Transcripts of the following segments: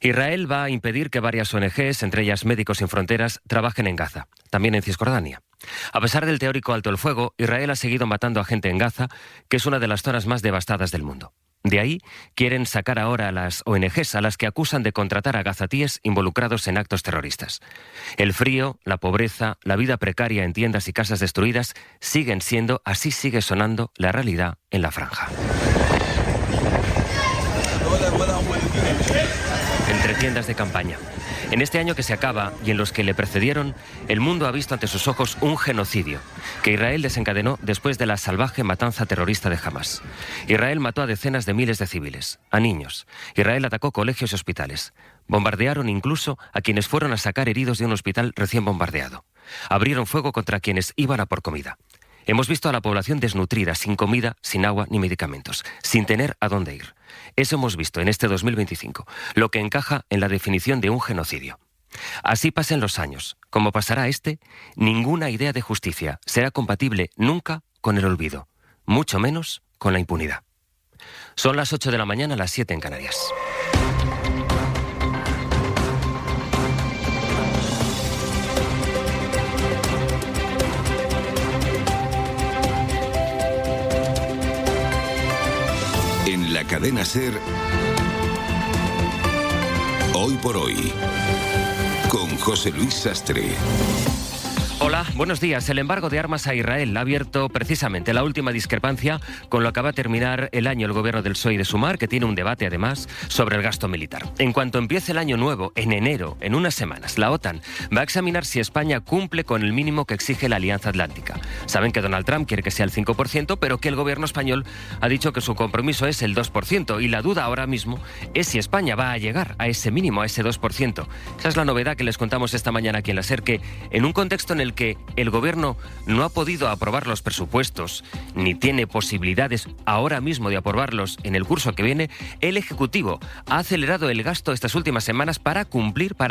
Israel va a impedir que varias ONGs, entre ellas Médicos Sin Fronteras, trabajen en Gaza, también en Cisjordania. A pesar del teórico alto el fuego, Israel ha seguido matando a gente en Gaza, que es una de las zonas más devastadas del mundo. De ahí quieren sacar ahora a las ONGs, a las que acusan de contratar a gazatíes involucrados en actos terroristas. El frío, la pobreza, la vida precaria en tiendas y casas destruidas siguen siendo, así sigue sonando, la realidad en la franja. Entre tiendas de campaña. En este año que se acaba y en los que le precedieron, el mundo ha visto ante sus ojos un genocidio que Israel desencadenó después de la salvaje matanza terrorista de Hamás. Israel mató a decenas de miles de civiles, a niños. Israel atacó colegios y hospitales. Bombardearon incluso a quienes fueron a sacar heridos de un hospital recién bombardeado. Abrieron fuego contra quienes iban a por comida. Hemos visto a la población desnutrida, sin comida, sin agua ni medicamentos, sin tener a dónde ir. Eso hemos visto en este 2025, lo que encaja en la definición de un genocidio. Así pasen los años, como pasará este, ninguna idea de justicia será compatible nunca con el olvido, mucho menos con la impunidad. Son las 8 de la mañana, las 7 en Canarias. En la cadena SER, Hoy por Hoy, con José Luis Sastre. Hola, buenos días. El embargo de armas a Israel ha abierto precisamente la última discrepancia con lo que va a terminar el año el gobierno del PSOE y de Sumar, que tiene un debate además sobre el gasto militar. En cuanto empiece el año nuevo, en enero, en unas semanas, la OTAN va a examinar si España cumple con el mínimo que exige la Alianza Atlántica. Saben que Donald Trump quiere que sea el 5%, pero que el gobierno español ha dicho que su compromiso es el 2%, y la duda ahora mismo es si España va a llegar a ese mínimo, a ese 2%. Esa es la novedad que les contamos esta mañana aquí en la SER, que en un contexto en el que el gobierno no ha podido aprobar los presupuestos, ni tiene posibilidades ahora mismo de aprobarlos en el curso que viene, el Ejecutivo ha acelerado el gasto estas últimas semanas para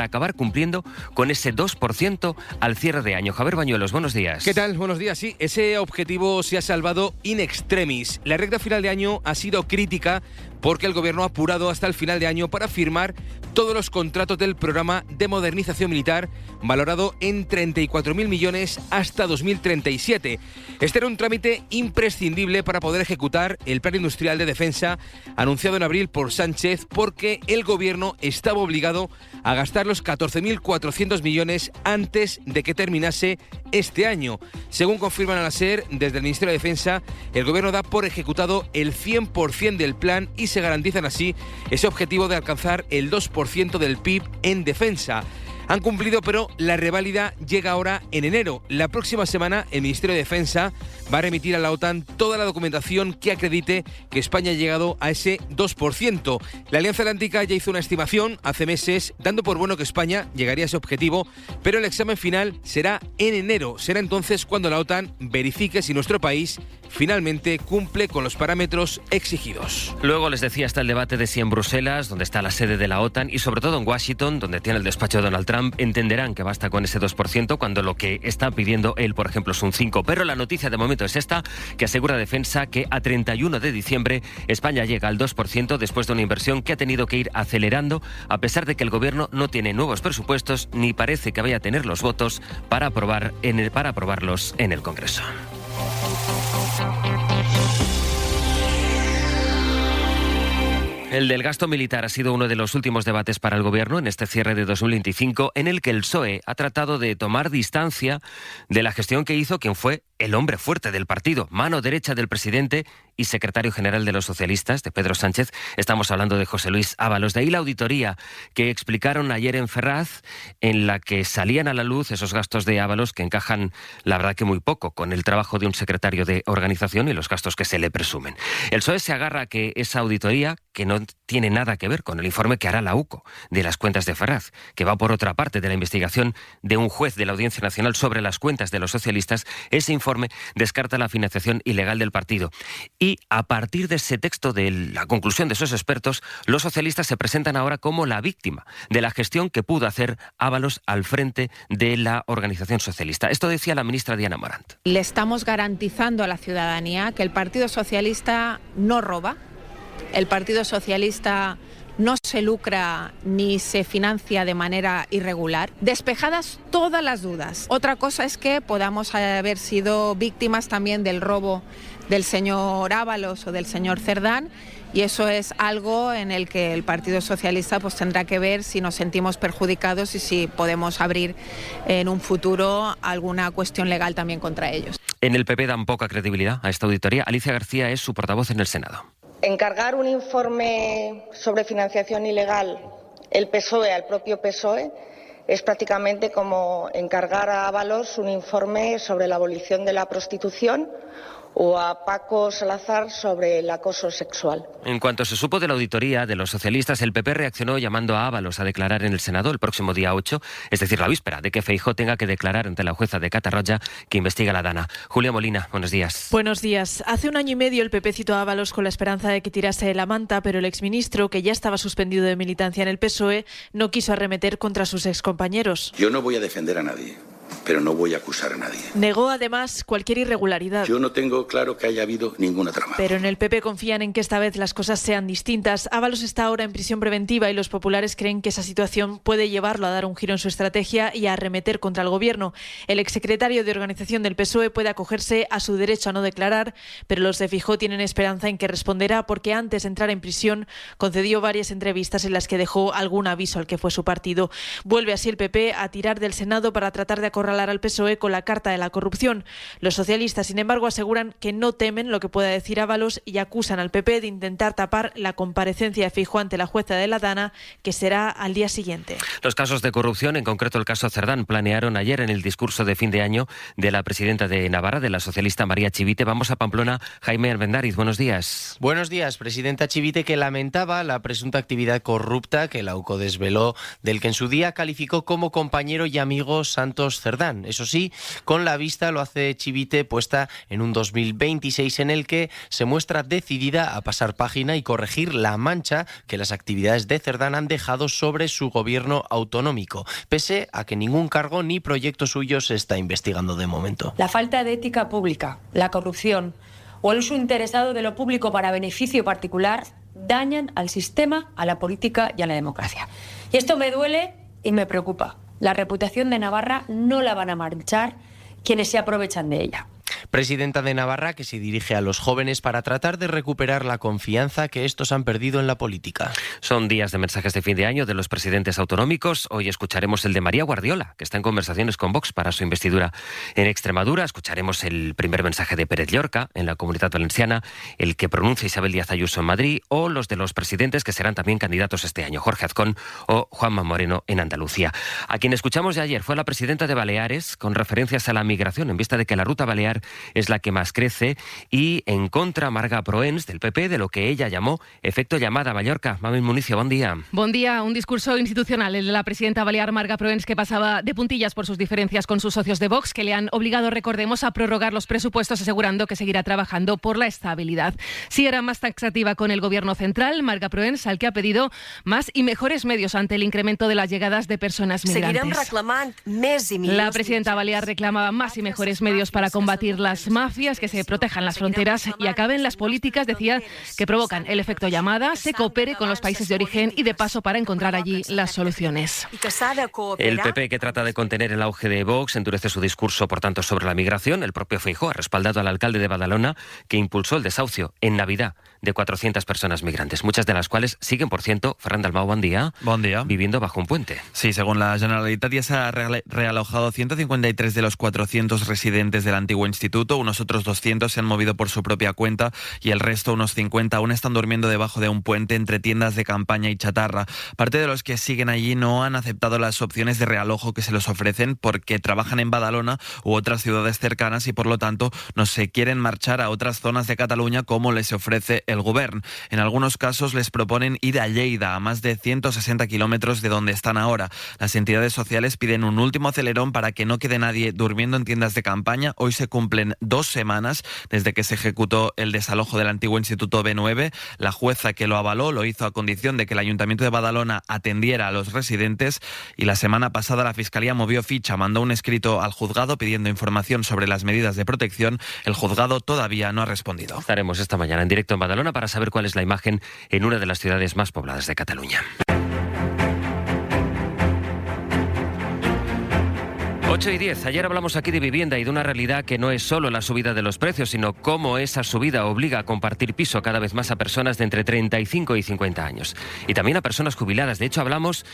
acabar cumpliendo con ese 2% al cierre de año. Javier Bañuelos, buenos días. ¿Qué tal? Buenos días. Sí, ese objetivo se ha salvado in extremis. La recta final de año ha sido crítica porque el gobierno ha apurado hasta el final de año para firmar todos los contratos del programa de modernización militar, valorado en 34.000 millones hasta 2037. Este era un trámite imprescindible para poder ejecutar el plan industrial de defensa anunciado en abril por Sánchez, porque el gobierno estaba obligado a gastar los 14.400 millones antes de que terminase este año. Según confirman a la SER, desde el Ministerio de Defensa, el gobierno da por ejecutado el 100% del plan y se garantizan así ese objetivo de alcanzar el 2% del PIB en defensa. Han cumplido, pero la reválida llega ahora en enero. La próxima semana el Ministerio de Defensa va a remitir a la OTAN toda la documentación que acredite que España ha llegado a ese 2%. La Alianza Atlántica ya hizo una estimación hace meses, dando por bueno que España llegaría a ese objetivo, pero el examen final será en enero. Será entonces cuando la OTAN verifique si nuestro país finalmente cumple con los parámetros exigidos. Luego les decía, está el debate de si en Bruselas, donde está la sede de la OTAN, y sobre todo en Washington, donde tiene el despacho de Donald Trump, entenderán que basta con ese 2% cuando lo que está pidiendo él, por ejemplo, es un 5%. Pero la noticia de momento es esta, que asegura Defensa que a 31 de diciembre España llega al 2% después de una inversión que ha tenido que ir acelerando, a pesar de que el gobierno no tiene nuevos presupuestos ni parece que vaya a tener los votos para aprobarlos en el Congreso. El del gasto militar ha sido uno de los últimos debates para el gobierno en este cierre de 2025, en el que el PSOE ha tratado de tomar distancia de la gestión que hizo quien fue el hombre fuerte del partido, mano derecha del presidente y secretario general de los socialistas, de Pedro Sánchez. Estamos hablando de José Luis Ábalos. De ahí la auditoría que explicaron ayer en Ferraz, en la que salían a la luz esos gastos de Ábalos que encajan, la verdad, que muy poco con el trabajo de un secretario de organización y los gastos que se le presumen. El PSOE se agarra a que esa auditoría, que no tiene nada que ver con el informe que hará la UCO de las cuentas de Ferraz, que va por otra parte de la investigación de un juez de la Audiencia Nacional sobre las cuentas de los socialistas, ese informe descarta la financiación ilegal del partido. Y a partir de ese texto, de la conclusión de esos expertos, los socialistas se presentan ahora como la víctima de la gestión que pudo hacer Ábalos al frente de la organización socialista. Esto decía la ministra Diana Morant. Le estamos garantizando a la ciudadanía que el Partido Socialista no roba, el Partido Socialista no se lucra ni se financia de manera irregular. Despejadas todas las dudas. Otra cosa es que podamos haber sido víctimas también del robo del señor Ábalos o del señor Cerdán, y eso es algo en el que el Partido Socialista pues tendrá que ver si nos sentimos perjudicados y si podemos abrir en un futuro alguna cuestión legal también contra ellos. En el PP dan poca credibilidad a esta auditoría. Alicia García es su portavoz en el Senado. Encargar un informe sobre financiación ilegal el PSOE al propio PSOE es prácticamente como encargar a Ábalos un informe sobre la abolición de la prostitución o a Paco Salazar sobre el acoso sexual. En cuanto se supo de la auditoría de los socialistas, el PP reaccionó llamando a Ábalos a declarar en el Senado el próximo día 8, es decir, la víspera de que Feijóo tenga que declarar ante la jueza de Catarroja que investiga la Dana. Julia Molina, buenos días. Buenos días. Hace un año y medio el PP citó a Ábalos con la esperanza de que tirase de la manta, pero el exministro, que ya estaba suspendido de militancia en el PSOE, no quiso arremeter contra sus excompañeros. Yo no voy a defender a nadie, pero no voy a acusar a nadie. Negó además cualquier irregularidad. Yo no tengo claro que haya habido ninguna trama. Pero en el PP confían en que esta vez las cosas sean distintas. Ábalos está ahora en prisión preventiva y los populares creen que esa situación puede llevarlo a dar un giro en su estrategia y a arremeter contra el gobierno. El exsecretario de organización del PSOE puede acogerse a su derecho a no declarar, pero los de Feijóo tienen esperanza en que responderá, porque antes de entrar en prisión concedió varias entrevistas en las que dejó algún aviso al que fue su partido. Vuelve así el PP a tirar del Senado para tratar de acorralar al PSOE con la carta de la corrupción. Los socialistas, sin embargo, aseguran que no temen lo que pueda decir Ábalos y acusan al PP de intentar tapar la comparecencia de Feijóo ante la jueza de la Dana, que será al día siguiente. Los casos de corrupción, en concreto el caso Cerdán, planearon ayer en el discurso de fin de año de la presidenta de Navarra, de la socialista María Chivite. Vamos a Pamplona. Jaime Armendáriz, buenos días. Buenos días, presidenta Chivite, que lamentaba la presunta actividad corrupta que la UCO desveló, del que en su día calificó como compañero y amigo Santos Cerdán. Eso sí, con la vista lo hace Chivite puesta en un 2026 en el que se muestra decidida a pasar página y corregir la mancha que las actividades de Cerdán han dejado sobre su gobierno autonómico, pese a que ningún cargo ni proyecto suyo se está investigando de momento. La falta de ética pública, la corrupción o el uso interesado de lo público para beneficio particular dañan al sistema, a la política y a la democracia. Y esto me duele y me preocupa. La reputación de Navarra no la van a manchar quienes se aprovechan de ella. Presidenta de Navarra que se dirige a los jóvenes para tratar de recuperar la confianza que estos han perdido en la política. Son días de mensajes de fin de año de los presidentes autonómicos. Hoy escucharemos el de María Guardiola, que está en conversaciones con Vox para su investidura en Extremadura. Escucharemos el primer mensaje de Pérez Llorca en la Comunidad Valenciana, el que pronuncia Isabel Díaz Ayuso en Madrid, o los de los presidentes que serán también candidatos este año, Jorge Azcón o Juanma Moreno en Andalucía. A quien escuchamos ya ayer fue la presidenta de Baleares, con referencias a la migración, en vista de que la ruta balear es la que más crece, y en contra Marga Proens del PP de lo que ella llamó efecto llamada Mallorca. Mami Municio, buen día. Buen día. Un discurso institucional, el de la presidenta balear Marga Proens, que pasaba de puntillas por sus diferencias con sus socios de Vox, que le han obligado, recordemos, a prorrogar los presupuestos, asegurando que seguirá trabajando por la estabilidad. Sí era más taxativa con el gobierno central, Marga Proens, al que ha pedido más y mejores medios ante el incremento de las llegadas de personas migrantes. La presidenta balear reclamaba más y mejores medios para combatir las mafias, que se protejan las fronteras y acaben las políticas, decía, que provocan el efecto llamada, se coopere con los países de origen y de paso para encontrar allí las soluciones. El PP, que trata de contener el auge de Vox, endurece su discurso, por tanto, sobre la migración. El propio Feijóo ha respaldado al alcalde de Badalona, que impulsó el desahucio en Navidad de 400 personas migrantes, muchas de las cuales siguen, por cierto, Ferran Dalmau, buen día, viviendo bajo un puente. Sí, según la Generalitat ya se ha realojado 153 de los 400 residentes del antiguo instituto. Unos otros 200 se han movido por su propia cuenta y el resto, unos 50, aún están durmiendo debajo de un puente entre tiendas de campaña y chatarra. Parte de los que siguen allí no han aceptado las opciones de realojo que se les ofrecen porque trabajan en Badalona u otras ciudades cercanas y por lo tanto no se quieren marchar a otras zonas de Cataluña como les ofrece el Govern. En algunos casos les proponen ir a Lleida, a más de 160 kilómetros de donde están ahora. Las entidades sociales piden un último acelerón para que no quede nadie durmiendo en tiendas de campaña. Hoy se cumplen 2 semanas desde que se ejecutó el desalojo del antiguo Instituto B9. La jueza que lo avaló lo hizo a condición de que el Ayuntamiento de Badalona atendiera a los residentes y la semana pasada la Fiscalía movió ficha, mandó un escrito al juzgado pidiendo información sobre las medidas de protección. El juzgado todavía no ha respondido. Estaremos esta mañana en directo en Badalona Badalona para saber cuál es la imagen en una de las ciudades más pobladas de Cataluña. 8:10. Ayer hablamos aquí de vivienda y de una realidad que no es solo la subida de los precios, sino cómo esa subida obliga a compartir piso cada vez más a personas de entre 35 y 50 años. Y también a personas jubiladas. De hecho, hablamos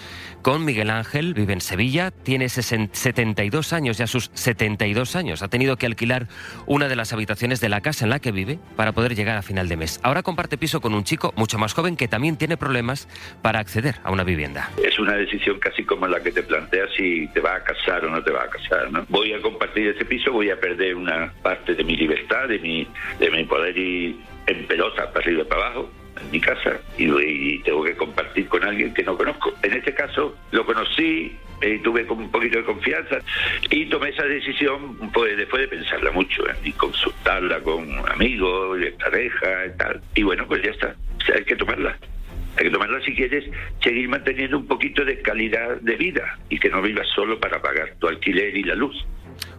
con Miguel Ángel, vive en Sevilla, tiene 72 años, ya sus 72 años. Ha tenido que alquilar una de las habitaciones de la casa en la que vive para poder llegar a final de mes. Ahora comparte piso con un chico mucho más joven que también tiene problemas para acceder a una vivienda. Es una decisión casi como la que te planteas si te vas a casar o no te vas a casar, ¿no? Voy a compartir ese piso, voy a perder una parte de mi libertad, de mi poder ir en pelota para arriba y para abajo en mi casa y tengo que compartir con alguien que no conozco. En este caso lo conocí, tuve un poquito de confianza y tomé esa decisión pues después de pensarla mucho y consultarla con amigos, pareja y tal. Y bueno, pues ya está, o sea, hay que tomarla. Hay que tomarla si quieres seguir manteniendo un poquito de calidad de vida y que no vivas solo para pagar tu alquiler y la luz.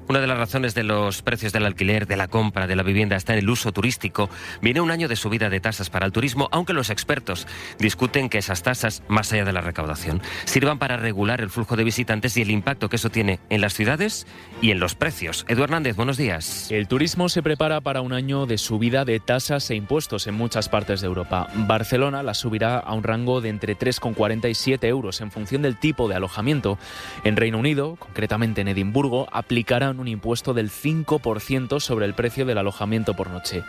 Una de las razones de los precios del alquiler, de la compra, de la vivienda está en el uso turístico. Viene un año de subida de tasas para el turismo, aunque los expertos discuten que esas tasas, más allá de la recaudación, sirvan para regular el flujo de visitantes y el impacto que eso tiene en las ciudades y en los precios. Edu Hernández, buenos días. El turismo se prepara para un año de subida de tasas e impuestos en muchas partes de Europa. Barcelona la subirá a un rango de entre 3,40 y 7 euros en función del tipo de alojamiento. En Reino Unido, concretamente en Edimburgo, aplicarán un impuesto del 5% sobre el precio del alojamiento por noche.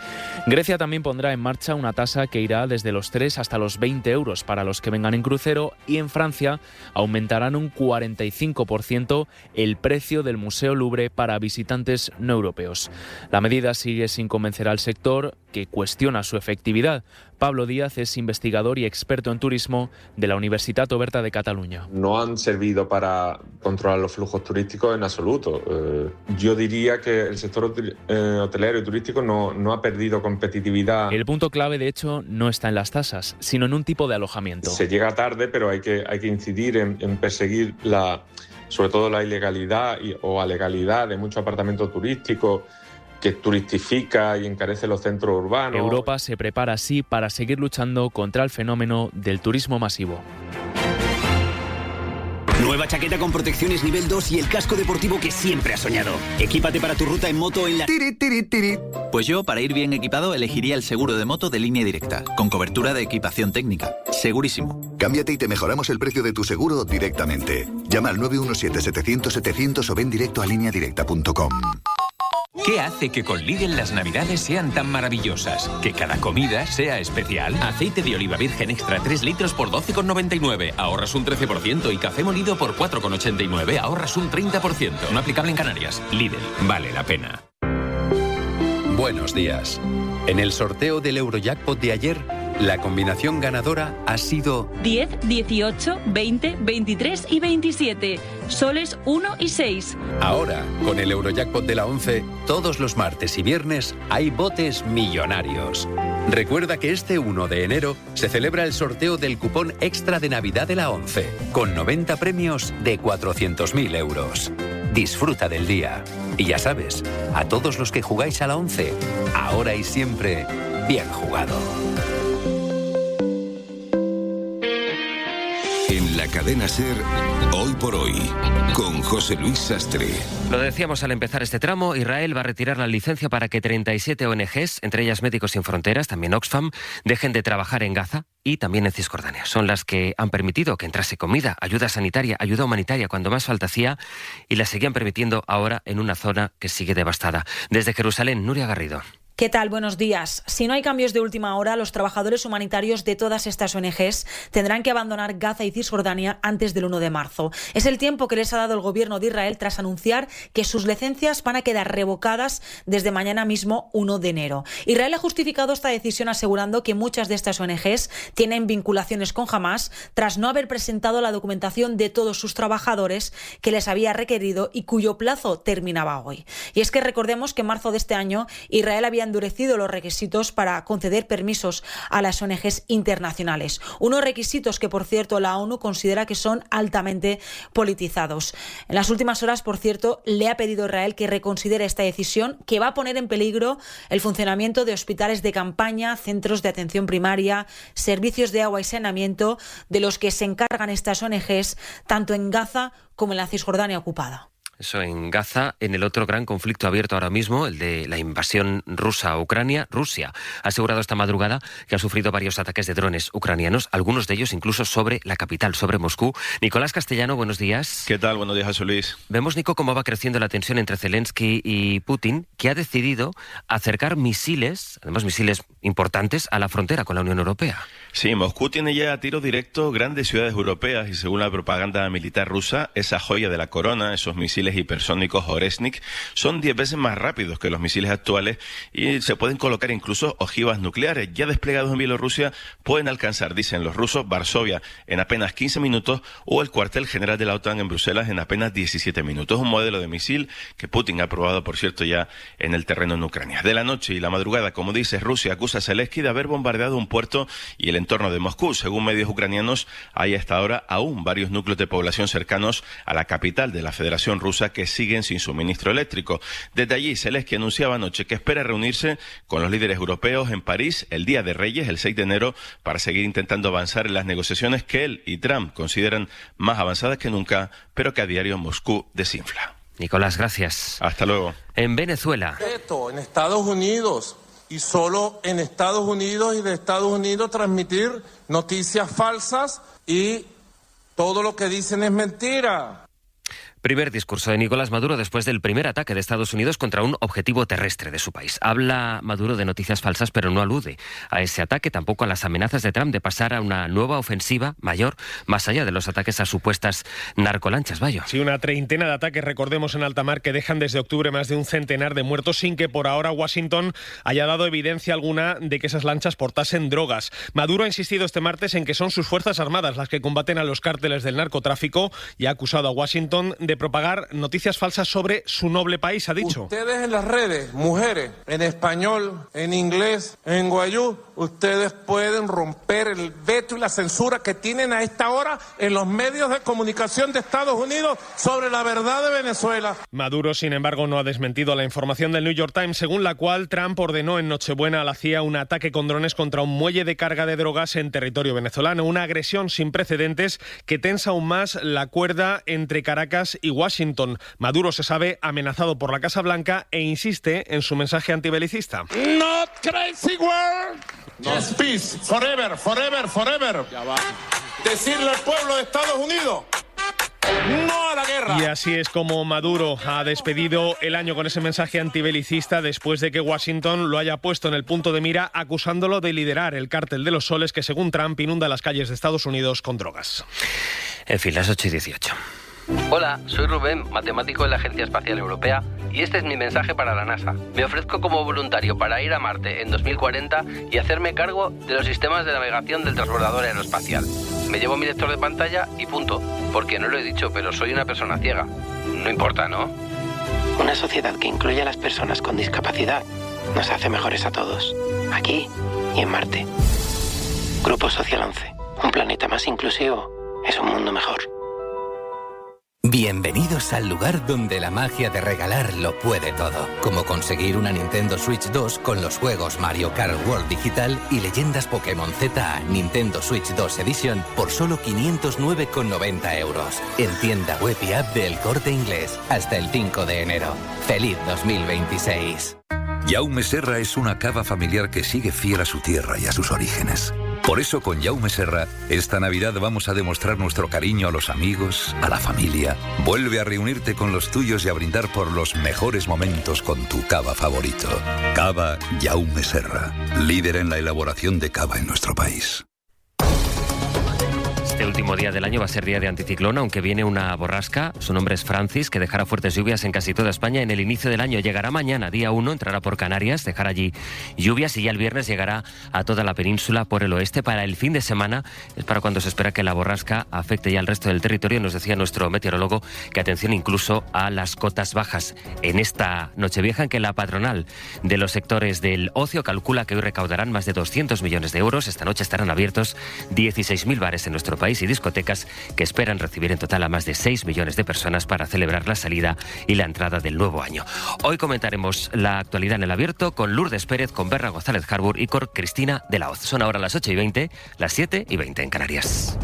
Grecia también pondrá en marcha una tasa que irá desde los 3 hasta los 20 euros para los que vengan en crucero y en Francia aumentarán un 45% el precio del Museo Louvre para visitantes no europeos. La medida sigue sin convencer al sector, que cuestiona su efectividad. Pablo Díaz es investigador y experto en turismo de la Universitat Oberta de Cataluña. No han servido para controlar los flujos turísticos en absoluto. Yo diría que el sector hotelero y turístico no ha perdido competitividad. El punto clave, de hecho, no está en las tasas, sino en un tipo de alojamiento. Se llega tarde, pero hay que incidir en perseguir sobre todo la ilegalidad o alegalidad de muchos apartamentos turísticos que turistifica y encarece los centros urbanos. Europa se prepara así para seguir luchando contra el fenómeno del turismo masivo. Nueva chaqueta con protecciones nivel 2 y el casco deportivo que siempre has soñado. Equípate para tu ruta en moto en la... Pues yo, para ir bien equipado, elegiría el seguro de moto de Línea Directa, con cobertura de equipación técnica. Segurísimo. Cámbiate y te mejoramos el precio de tu seguro directamente. Llama al 917-700-700 o ven directo a lineadirecta.com. ¿Qué hace que con Lidl las navidades sean tan maravillosas? Que cada comida sea especial. Aceite de oliva virgen extra 3 litros por 12,99. Ahorras un 13%. Y café molido por 4,89. Ahorras un 30%. No aplicable en Canarias. Lidl. Vale la pena. Buenos días. En el sorteo del Eurojackpot de ayer, la combinación ganadora ha sido 10, 18, 20, 23 y 27. Soles 1 y 6. Ahora, con el Eurojackpot de la 11, todos los martes y viernes hay botes millonarios. Recuerda que este 1 de enero se celebra el sorteo del cupón extra de Navidad de la 11, con 90 premios de 400.000 euros. Disfruta del día. Y ya sabes, a todos los que jugáis a la 11, ahora y siempre, bien jugado. En la cadena SER, Hoy por Hoy, con José Luis Sastre. Lo decíamos al empezar este tramo, Israel va a retirar la licencia para que 37 ONGs, entre ellas Médicos Sin Fronteras, también Oxfam, dejen de trabajar en Gaza y también en Cisjordania. Son las que han permitido que entrase comida, ayuda sanitaria, ayuda humanitaria cuando más falta hacía y las seguían permitiendo ahora en una zona que sigue devastada. Desde Jerusalén, Nuria Garrido. ¿Qué tal? Buenos días. Si no hay cambios de última hora, los trabajadores humanitarios de todas estas ONGs tendrán que abandonar Gaza y Cisjordania antes del 1 de marzo. Es el tiempo que les ha dado el gobierno de Israel tras anunciar que sus licencias van a quedar revocadas desde mañana mismo, 1 de enero. Israel ha justificado esta decisión asegurando que muchas de estas ONGs tienen vinculaciones con Hamás tras no haber presentado la documentación de todos sus trabajadores que les había requerido y cuyo plazo terminaba hoy. Y es que recordemos que en marzo de este año Israel había había endurecido los requisitos para conceder permisos a las ONGs internacionales. Unos requisitos que, por cierto, la ONU considera que son altamente politizados. En las últimas horas, por cierto, le ha pedido a Israel que reconsidere esta decisión, que va a poner en peligro el funcionamiento de hospitales de campaña, centros de atención primaria, servicios de agua y saneamiento, de los que se encargan estas ONGs, tanto en Gaza como en la Cisjordania ocupada. Eso en Gaza, en el otro gran conflicto abierto ahora mismo, el de la invasión rusa a Ucrania. Rusia ha asegurado esta madrugada que ha sufrido varios ataques de drones ucranianos, algunos de ellos incluso sobre la capital, sobre Moscú. Nicolás Castellano, buenos días. ¿Qué tal? Buenos días, José Luis. Vemos, Nico, cómo va creciendo la tensión entre Zelensky y Putin, que ha decidido acercar misiles, además misiles importantes, a la frontera con la Unión Europea. Sí, Moscú tiene ya a tiro directo grandes ciudades europeas y, según la propaganda militar rusa, esa joya de la corona, esos misiles hipersónicos Oresnik, son 10 veces más rápidos que los misiles actuales y se pueden colocar incluso ojivas nucleares. Ya desplegados en Bielorrusia pueden alcanzar, dicen los rusos, Varsovia en apenas 15 minutos o el cuartel general de la OTAN en Bruselas en apenas 17 minutos. Un modelo de misil que Putin ha probado, por cierto, ya en el terreno en Ucrania. De la noche y la madrugada, como dice, Rusia acusa a Zelensky de haber bombardeado un puerto y el entorno de Moscú. Según medios ucranianos, hay hasta ahora aún varios núcleos de población cercanos a la capital de la Federación Rusa que siguen sin suministro eléctrico. Desde allí, Zelensky anunciaba anoche que espera reunirse con los líderes europeos en París el Día de Reyes, el 6 de enero, para seguir intentando avanzar en las negociaciones que él y Trump consideran más avanzadas que nunca, pero que a diario Moscú desinfla. Nicolás, gracias. Hasta luego. En Venezuela. En Estados Unidos, y solo en Estados Unidos y de Estados Unidos transmitir noticias falsas y todo lo que dicen es mentira. Primer discurso de Nicolás Maduro después del primer ataque de Estados Unidos contra un objetivo terrestre de su país. Habla Maduro de noticias falsas, pero no alude a ese ataque, tampoco a las amenazas de Trump de pasar a una nueva ofensiva mayor, más allá de los ataques a supuestas narcolanchas. Bayo. Sí, una treintena de ataques, recordemos, en alta mar que dejan desde octubre más de un centenar de muertos sin que por ahora Washington haya dado evidencia alguna de que esas lanchas portasen drogas. Maduro ha insistido este martes en que son sus Fuerzas Armadas las que combaten a los cárteles del narcotráfico y ha acusado a Washington de propagar noticias falsas sobre su noble país, ha dicho. Ustedes en las redes, mujeres, en español, en inglés, en guayú, ustedes pueden romper el veto y la censura que tienen a esta hora en los medios de comunicación de Estados Unidos sobre la verdad de Venezuela. Maduro, sin embargo, no ha desmentido la información del New York Times, según la cual Trump ordenó en Nochebuena a la CIA un ataque con drones contra un muelle de carga de drogas en territorio venezolano. Una agresión sin precedentes que tensa aún más la cuerda entre Caracas y Washington. Maduro se sabe amenazado por la Casa Blanca e insiste en su mensaje antibelicista. Not crazy world. Yes, peace. Forever, forever, forever. Decirle al pueblo de Estados Unidos: no a la guerra. Y así es como Maduro ha despedido el año con ese mensaje antibelicista después de que Washington lo haya puesto en el punto de mira, acusándolo de liderar el cártel de los soles que, según Trump, inunda las calles de Estados Unidos con drogas. En fin, las 8:18. Hola, soy Rubén, matemático de la Agencia Espacial Europea, y este es mi mensaje para la NASA. Me ofrezco como voluntario para ir a Marte en 2040 y hacerme cargo de los sistemas de navegación del transbordador aeroespacial. Me llevo mi lector de pantalla y punto, porque no lo he dicho, pero soy una persona ciega. No importa, ¿no? Una sociedad que incluye a las personas con discapacidad nos hace mejores a todos, aquí y en Marte. Grupo Social 11, un planeta más inclusivo es un mundo mejor. Bienvenidos al lugar donde la magia de regalar lo puede todo. Como conseguir una Nintendo Switch 2 con los juegos Mario Kart World Digital y Leyendas Pokémon Z Nintendo Switch 2 Edition por solo 509,90 euros. En tienda web y app de El Corte Inglés hasta el 5 de enero. ¡Feliz 2026! Jaume Serra es una cava familiar que sigue fiel a su tierra y a sus orígenes. Por eso con Jaume Serra, esta Navidad vamos a demostrar nuestro cariño a los amigos, a la familia. Vuelve a reunirte con los tuyos y a brindar por los mejores momentos con tu cava favorito. Cava Jaume Serra, líder en la elaboración de cava en nuestro país. Este último día del año va a ser día de anticiclón, aunque viene una borrasca, su nombre es Francis, que dejará fuertes lluvias en casi toda España en el inicio del año. Llegará mañana, día 1, entrará por Canarias, dejará allí lluvias y ya el viernes llegará a toda la península por el oeste. Para el fin de semana es para cuando se espera que la borrasca afecte ya al resto del territorio. Nos decía nuestro meteorólogo que atención incluso a las cotas bajas en esta Nochevieja, en que la patronal de los sectores del ocio calcula que hoy recaudarán más de 200 millones de euros. Esta noche estarán abiertos 16.000 bares en nuestro país y discotecas que esperan recibir en total a más de 6 millones de personas para celebrar la salida y la entrada del nuevo año. Hoy comentaremos la actualidad en el abierto con Lourdes Pérez, con Berra González Harbour y con Cristina de la Hoz. Son ahora las 8:20, las 7:20 en Canarias.